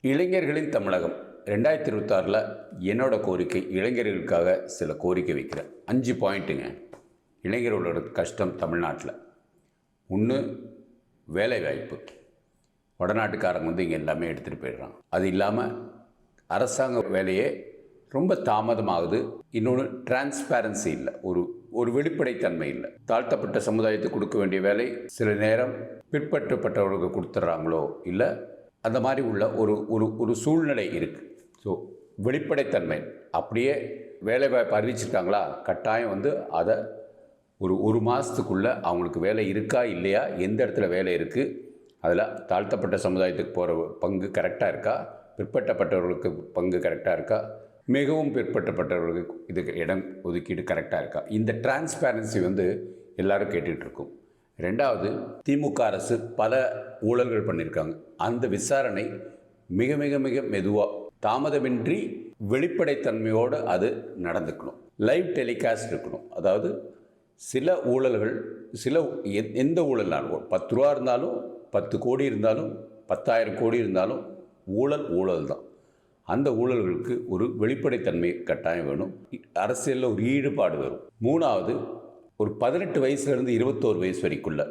இளைஞர்களின் தமிழகம் 2026 என்னோட கோரிக்கை இளைஞர்களுக்காக சில கோரிக்கை வைக்கிறேன். 5 பாயிண்ட்டுங்க. இளைஞர்களோட கஷ்டம் தமிழ்நாட்டில். ஒன்று, வேலைவாய்ப்பு. வடநாட்டுக்காரங்க இங்கே எல்லாமே எடுத்துகிட்டு போயிடுறாங்க. அது இல்லாமல் அரசாங்க வேலையே ரொம்ப தாமதமாகுது. இன்னொன்று, டிரான்ஸ்பேரன்சி இல்லை, ஒரு வெளிப்படைத்தன்மை இல்லை. தாழ்த்தப்பட்ட சமுதாயத்துக்கு கொடுக்க வேண்டிய வேலை சில நேரம் பிற்படுத்தப்பட்டவர்களுக்கு கொடுத்துட்றாங்களோ இல்லை அந்த மாதிரி உள்ள ஒரு சூழ்நிலை இருக்குது. ஸோ வெளிப்படைத்தன்மை அப்படியே வேலைவாய்ப்பு அறிவிச்சிருக்காங்களா, கட்டாயம் அதை ஒரு மாதத்துக்குள்ளே அவங்களுக்கு வேலை இருக்கா இல்லையா, எந்த இடத்துல வேலை இருக்குது, அதில் தாழ்த்தப்பட்ட சமுதாயத்துக்கு போகிற பங்கு கரெக்டாக இருக்கா, பிற்பட்டப்பட்டவர்களுக்கு பங்கு கரெக்டாக இருக்கா, மிகவும் பிற்பட்டப்பட்டவர்களுக்கு இதுக்கு இடம் ஒதுக்கீடு கரெக்டாக இருக்கா, இந்த டிரான்ஸ்பேரன்சி எல்லோரும் கேட்டுட்ருக்கோம். ரெண்டாவது, திமுக அரசு பல ஊழல்கள் பண்ணியிருக்காங்க. அந்த விசாரணை மிக மிக மிக மெதுவாக, தாமதமின்றி வெளிப்படைத்தன்மையோடு அது நடந்துக்கணும். லைவ் டெலிகாஸ்ட் இருக்கணும். அதாவது சில ஊழல்கள், எந்த ஊழல்னாலும் 10 ரூபா இருந்தாலும் 10 கோடி இருந்தாலும் 10,000 கோடி இருந்தாலும் ஊழல் தான். அந்த ஊழல்களுக்கு ஒரு வெளிப்படைத்தன்மை கட்டாயம் வேணும். அரசியலில் ஒரு ஈடுபாடு வரும். மூணாவது, ஒரு 18 வயசுலேருந்து 21 வயசு வரைக்குள்ள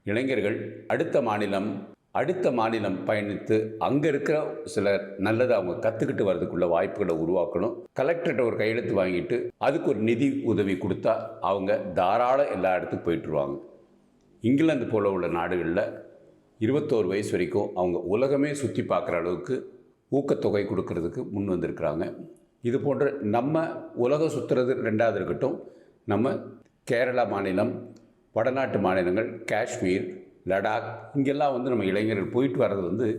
இளைஞர்கள் அடுத்த மாநிலம் பயணித்து அங்கே இருக்கிற சில நல்லதை அவங்க கற்றுக்கிட்டு வர்றதுக்குள்ள வாய்ப்புகளை உருவாக்கணும். கலெக்டர்கிட்ட ஒரு கையெழுத்து வாங்கிட்டு அதுக்கு ஒரு நிதி உதவி கொடுத்தா அவங்க தாராளம் எல்லா இடத்துக்கும் போயிட்டுருவாங்க. இங்கிலாந்து போல உள்ள நாடுகளில் 21 வயசு வரைக்கும் அவங்க உலகமே சுற்றி பார்க்குற அளவுக்கு ஊக்கத்தொகை கொடுக்கறதுக்கு முன் வந்திருக்கிறாங்க. இது போன்ற நம்ம உலகம் சுற்றுறது ரெண்டாவது இருக்கட்டும், நம்ம கேரளா மாநிலம், வடநாட்டு மாநிலங்கள், காஷ்மீர், லடாக், இங்கெல்லாம் நம்ம இளைஞர்கள் போயிட்டு வர்றது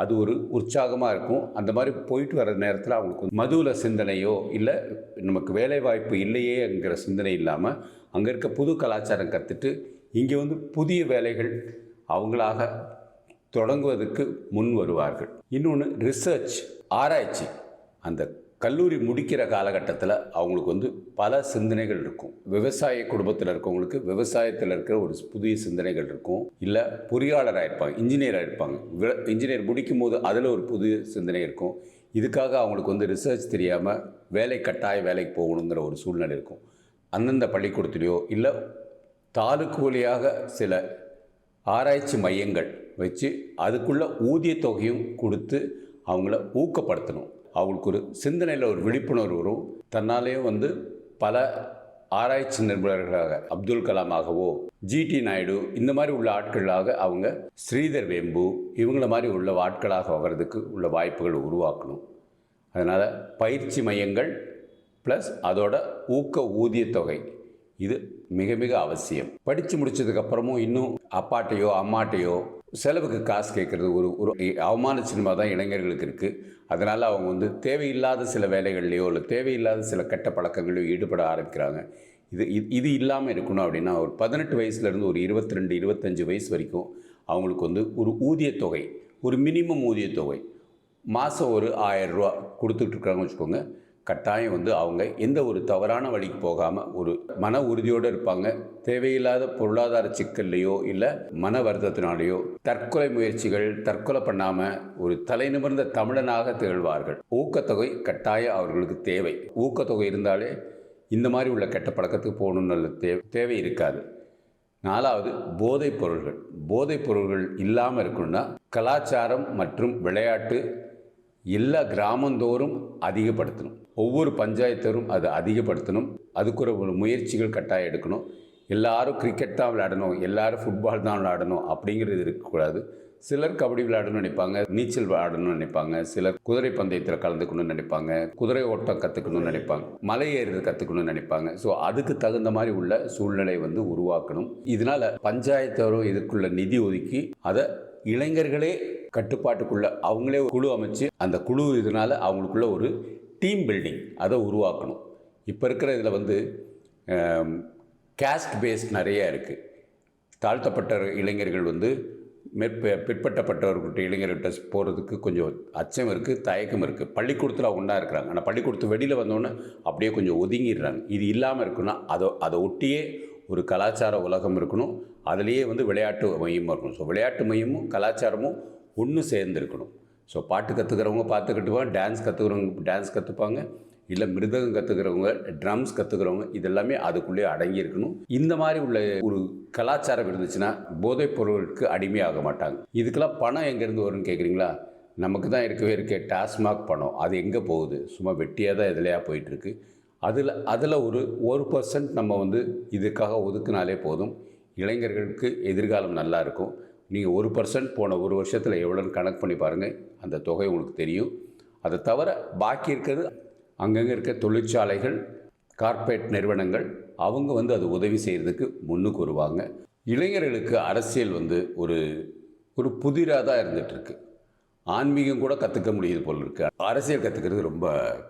அது ஒரு உற்சாகமாக இருக்கும். அந்த மாதிரி போயிட்டு வர்ற நேரத்தில் அவங்களுக்கு மதுவில் சிந்தனையோ இல்லை நமக்கு வேலை வாய்ப்பு இல்லையேங்கிற சிந்தனை இல்லாமல் அங்கே இருக்க புது கலாச்சாரம் கற்றுட்டு இங்கே புதிய வேலைகள் அவங்களாக தொடங்குவதற்கு முன் வருவார்கள். இன்னொன்று, ரிசர்ச், ஆராய்ச்சி. அந்த கல்லூரி முடிக்கிற காலகட்டத்தில் அவங்களுக்கு பல சிந்தனைகள் இருக்கும். விவசாய குடும்பத்தில் இருக்கவங்களுக்கு விவசாயத்தில் இருக்கிற ஒரு புதிய சிந்தனைகள் இருக்கும். இல்லை பொறியாளராக இருப்பாங்க, இன்ஜினியராக இருப்பாங்க. இன்ஜினியர் முடிக்கும் போது அதில் ஒரு புதிய சிந்தனை இருக்கும். இதுக்காக அவங்களுக்கு ரிசர்ச் தெரியாமல் வேலைக்கு போகணுங்கிற ஒரு சூழ்நிலை இருக்கும். அந்தந்த பள்ளிக்கூடத்துலையோ இல்லை தாலுக்கு வழியாக சில ஆராய்ச்சி மையங்கள் வச்சு அதுக்குள்ள ஊதிய தொகையும் கொடுத்து அவங்கள ஊக்கப்படுத்தணும். அவங்களுக்கு ஒரு சிந்தனையில் ஒரு விழிப்புணர்வு வரும். தன்னாலேயும் பல ஆராய்ச்சி நிபுணர்களாக அப்துல் கலாமாகவோ ஜிடி நாயுடு இந்த மாதிரி உள்ள ஆட்களாக அவங்க ஸ்ரீதர் வேம்பு இவங்கள மாதிரி உள்ள ஆட்களாக வர்றதுக்கு உள்ள வாய்ப்புகள் உருவாக்கணும். அதனால் பயிற்சி மையங்கள் ப்ளஸ் அதோட ஊக்க ஊதிய தொகை இது மிக மிக அவசியம். படித்து முடித்ததுக்கப்புறமும் இன்னும் அப்பாட்டையோ அம்மாட்டையோ செலவுக்கு காசு கேட்குறது ஒரு அவமான சினிமா தான் இளைஞர்களுக்கு இருக்குது. அதனால் அவங்க தேவையில்லாத சில வேலைகள்லையோ இல்லை தேவையில்லாத சில கெட்ட பழக்கங்களையோ ஈடுபட ஆரம்பிக்கிறாங்க. இது இல்லாமல் இருக்கணும் அப்படின்னா ஒரு 18 வயசுலேருந்து ஒரு 22, 25 வயசு வரைக்கும் அவங்களுக்கு ஒரு ஊதியத்தொகை, ஒரு மினிமம் ஊதியத்தொகை மாதம் ஒரு 1000 ரூபா கொடுத்துட்ருக்காங்கன்னு வச்சுக்கோங்க. கட்டாயம் அவங்க எந்த ஒரு தவறான வழிக்கு போகாமல் ஒரு மன உறுதியோடு இருப்பாங்க. தேவையில்லாத பொருளாதார சிக்கல்லையோ இல்லை மன வருத்தத்தினாலேயோ தற்கொலை முயற்சிகள், தற்கொலை பண்ணாமல் ஒரு தலை நிமிர்ந்த தமிழனாக திகழ்வார்கள். ஊக்கத்தொகை கட்டாயம் அவர்களுக்கு தேவை. ஊக்கத்தொகை இருந்தாலே இந்த மாதிரி உள்ள கெட்ட பழக்கத்துக்கு போகணுன்னு தேவை இருக்காது. நாலாவது, போதைப் பொருள்கள் இல்லாமல் இருக்கணும்னா கலாச்சாரம் மற்றும் விளையாட்டு எல்லா கிராமந்தோறும் அதிகப்படுத்தணும். ஒவ்வொரு பஞ்சாயத்தரும் அதை அதிகப்படுத்தணும். அதுக்கு ஒரு முயற்சிகள் கட்டாயம் எடுக்கணும். எல்லாரும் கிரிக்கெட் தான் விளையாடணும், எல்லாரும் ஃபுட்பால் தான் விளையாடணும் அப்படிங்கிறது இருக்கக்கூடாது. சிலர் கபடி விளையாடணும்னு நினைப்பாங்க, நீச்சல் விளையாடணும்னு நினைப்பாங்க, சிலர் குதிரை பந்தயத்தில் கலந்துக்கணும்னு நினைப்பாங்க, குதிரை ஓட்டம் கற்றுக்கணும்னு நினைப்பாங்க, மலை ஏறுறது கற்றுக்கணும்னு நினைப்பாங்க. ஸோ அதுக்கு தகுந்த மாதிரி உள்ள சூழ்நிலை உருவாக்கணும். இதனால் பஞ்சாயத்தரும் இதுக்குள்ள நிதி ஒதுக்கி அதை இளைஞர்களே கட்டுப்பாட்டுக்குள்ள அவங்களே குழு அமைச்சு அந்த குழு இதனால் அவங்களுக்குள்ள ஒரு டீம் பில்டிங் அதை உருவாக்கணும். இப்போ இருக்கிற இதில் கேஸ்ட் பேஸ்ட் நிறைய இருக்குது. தாழ்த்தப்பட்ட இளைஞர்கள் பிற்பட்டப்பட்டவர்கிட்ட இளைஞர்கிட்ட போகிறதுக்கு கொஞ்சம் அச்சம் இருக்குது, தயக்கம் இருக்குது. பள்ளிக்கூடத்தில் ஒன்றா இருக்கிறாங்க, ஆனால் பள்ளிக்கூடத்து வெளியில் வந்தோன்னே அப்படியே கொஞ்சம் ஒதுங்கிடுறாங்க. இது இல்லாமல் இருக்குன்னா அதை ஒட்டியே ஒரு கலாச்சார உலகம் இருக்கணும். அதுலேயே விளையாட்டு மையமாக இருக்கணும். ஸோ விளையாட்டு மையமும் கலாச்சாரமும் ஒன்று சேர்ந்து இருக்கணும். ஸோ பாட்டு கற்றுக்கிறவங்க பாட்டு கற்றுப்பாங்க, டான்ஸ் கற்றுக்கிறவங்க டான்ஸ் கற்றுப்பாங்க, இல்லை மிருதகம் கற்றுக்கிறவங்க, ட்ரம்ஸ் கற்றுக்கிறவங்க, இதெல்லாமே அதுக்குள்ளேயே அடங்கி இருக்கணும். இந்த மாதிரி உள்ள ஒரு கலாச்சாரம் இருந்துச்சுன்னா போதைப் பொருளுக்கு அடிமையாக மாட்டாங்க. இதுக்கெல்லாம் பணம் எங்கேருந்து வரும்னு கேட்குறீங்களா? நமக்கு தான் இருக்கே டாஸ்மாக் பணம். அது எங்கே போகுது? சும்மா வெட்டியாக தான் எதுலையா போயிட்டுருக்கு. அதில் ஒரு 1% நம்ம வந்து இதுக்காக ஒதுக்குனாலே போதும். இளைஞர்களுக்கு எதிர்காலம் நல்லா இருக்கும். நீங்கள் 1% போன ஒரு வருஷத்தில் எவ்வளோன்னு கணக்கு பண்ணி பாருங்கள், அந்த தொகை உங்களுக்கு தெரியும். அதை தவிர பாக்கி இருக்கிறது அங்கங்கே இருக்க தொழிற்சாலைகள், கார்ப்பரேட் நிறுவனங்கள், அவங்க வந்து அது உதவி செய்கிறதுக்கு முன்னுக்கு வருவாங்க. இளைஞர்களுக்கு அரசியல் வந்து ஒரு புதிராக தான் இருந்துகிட்ருக்கு. ஆன்மீகம் கூட கற்றுக்க முடியுது போல் இருக்குது. அரசியல் கற்றுக்கிறது ரொம்ப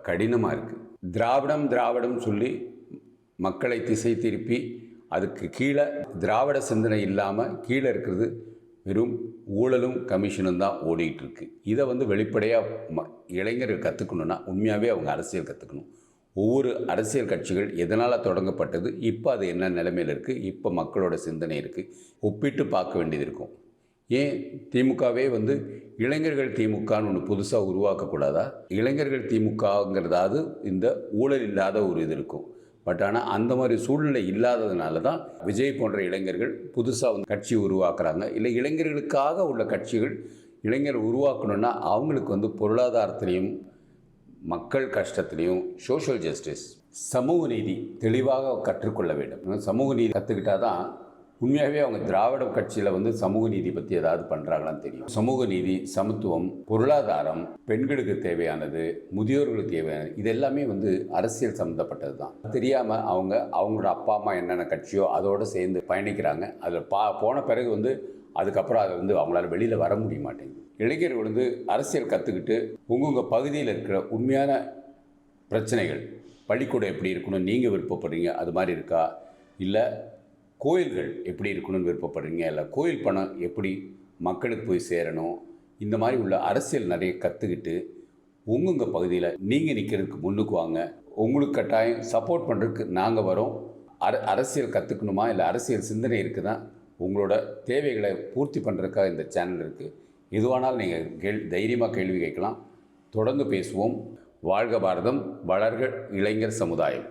கடினமாக இருக்குது. திராவிடம் சொல்லி மக்களை திசை திருப்பி அதுக்கு கீழே திராவிட சிந்தனை இல்லாமல் கீழே இருக்கிறது வெறும் ஊழலும் கமிஷனும் தான் ஓடிக்கிட்டு இருக்கு. இதை வந்து வெளிப்படையாக இளைஞர்கள் கற்றுக்கணுன்னா உண்மையாகவே அவங்க அரசியல் கற்றுக்கணும். ஒவ்வொரு அரசியல் கட்சிகள் எதனால் தொடங்கப்பட்டது, இப்போ அது என்ன நிலைமையில் இருக்குது, இப்போ மக்களோட சிந்தனை இருக்குது, ஒப்பிட்டு பார்க்க வேண்டியது இருக்கும். ஏன் திமுகவே வந்து இளைஞர்கள் திமுகன்னு ஒன்று புதுசாக உருவாக்கக்கூடாதா? இளைஞர்கள் திமுகங்கிறதாவது இந்த ஊழல் இல்லாத ஒரு இது இருக்கும். பட் ஆனால் அந்த மாதிரி சூழ்நிலை இல்லாததுனால தான் விஜய் போன்ற இளைஞர்கள் புதுசாக வந்து கட்சி உருவாக்குறாங்க. இல்லை இளைஞர்களுக்காக உள்ள கட்சிகள் இளைஞர் உருவாக்கணுன்னா அவங்களுக்கு வந்து பொருளாதாரத்திலையும் மக்கள் கஷ்டத்துலேயும் சோஷியல் ஜஸ்டிஸ், சமூக நீதி தெளிவாக கற்றுக்கொள்ள வேண்டும். சமூக நீதி கற்றுக்கிட்டால் தான் உண்மையாகவே அவங்க திராவிட கட்சியில் வந்து சமூக நீதி பற்றி ஏதாவது பண்ணுறாங்களான்னு தெரியும். சமூக நீதி, சமத்துவம், பொருளாதாரம், பெண்களுக்கு தேவையானது, முதியோர்களுக்கு தேவையானது, இது எல்லாமே வந்து அரசியல் சம்மந்தப்பட்டது தான். தெரியாமல் அவங்களோட அப்பா அம்மா என்னென்ன கட்சியோ அதோடு சேர்ந்து பயணிக்கிறாங்க. அதில் போன பிறகு வந்து அதுக்கப்புறம் அதை வந்து அவங்களால வெளியில் வர முடிய மாட்டேங்குது. இளைஞர்கள் வந்து அரசியல் கற்றுக்கிட்டு உங்கள் பகுதியில் இருக்கிற உண்மையான பிரச்சனைகள், பள்ளிக்கூடம் எப்படி இருக்கணும் நீங்கள் விருப்பப்படுறீங்க அது மாதிரி இருக்கா, இல்லை கோயில்கள் எப்படி இருக்கணும்னு விருப்பப்படுறீங்க, இல்லை கோயில் பணம் எப்படி மக்களுக்கு போய் சேரணும், இந்த மாதிரி உள்ள அரசியல் நிறைய கற்றுக்கிட்டு உங்கள் பகுதியில் நீங்கள் நிற்கிறதுக்கு முன்னுக்கு வாங்க. உங்களுக்கு கட்டாயம் சப்போர்ட் பண்ணுறதுக்கு நாங்கள் வரோம். அரசியல் கற்றுக்கணுமா இல்லை அரசியல் சிந்தனை இருக்குதா, உங்களோட தேவைகளை பூர்த்தி பண்ணுறதுக்காக இந்த சேனல் இருக்குது. எதுவானாலும் நீங்கள் தைரியமாக கேள்வி கேட்கலாம். தொடர்ந்து பேசுவோம். வாழ்க பாரதம், வளர்க இளைஞர் சமுதாயம்.